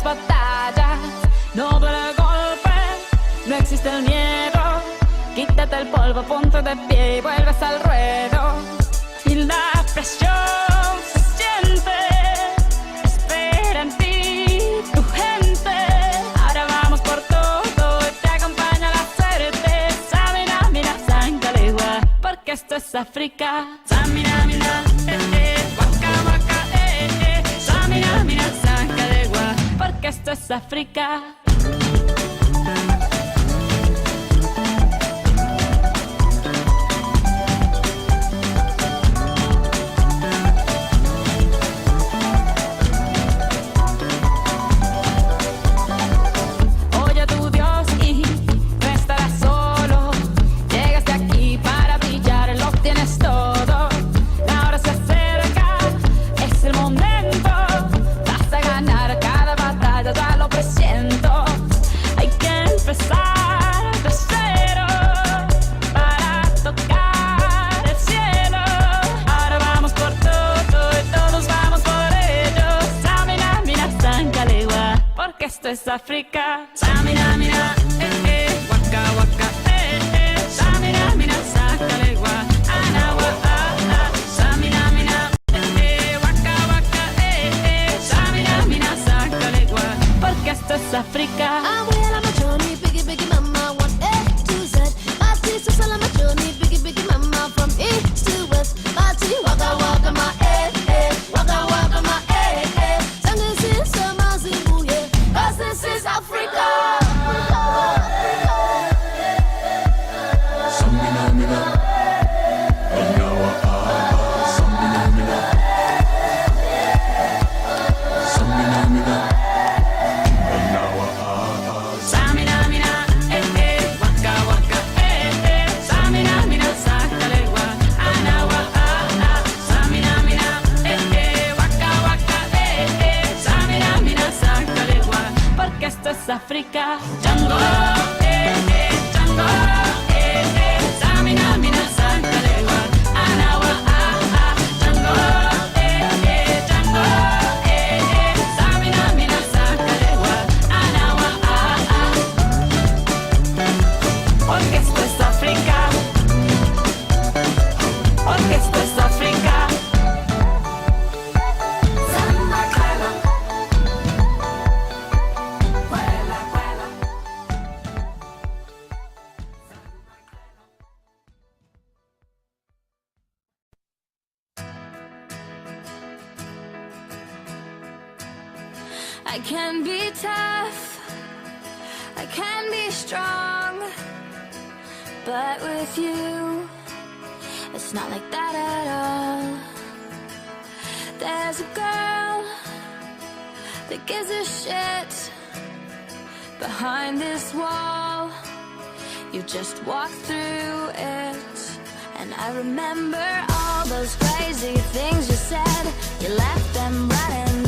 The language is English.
batallas, no duele el golpe, no existe el miedo. Quítate el polvo, ponte de pie y vuelves al ruedo. Y la presión se siente, espera en ti tu gente. Ahora vamos por todo y te acompaña la suerte. Samina, mira, Sancalegua, porque esto es África. Samina, mira, waka, waka, Samina, mira, Sancalegua, porque esto es África. Esto es África. Samina, mira, waka, waka, Samina, mira, Sancalegua, Anawa, Samina, mira, waka, waka, Samina, mira, Sancalegua, porque esto es África. I'm well on my journey, biggie, biggie, mama, 1 A to Z. My teeth is all on my journey, biggie, biggie, mama, from east to west. My teeth, waka, waka, my waka, waka, my Sangin' sin sama zibuye. This is Africa. Samina, mina, Anawa, Samina, mina, Samina, mina, Anawa, Samina, mira, waka, waka, Samina, mira, Sancalegua, Anawa, Samina, mira, waka, waka, Samina, mira, Sancalegua, porque esto es África. Django, Django, Samina, mira, Sancalegua, Anawa, Django, Django, Samina, mira, Sancalegua, Anawa, porque esto es África, porque esto es África. I can be tough, I can be strong, but with you, it's not like that at all. There's a girl that gives a shit behind this wall. You just walk through it, and I remember all those crazy things you said. You left them running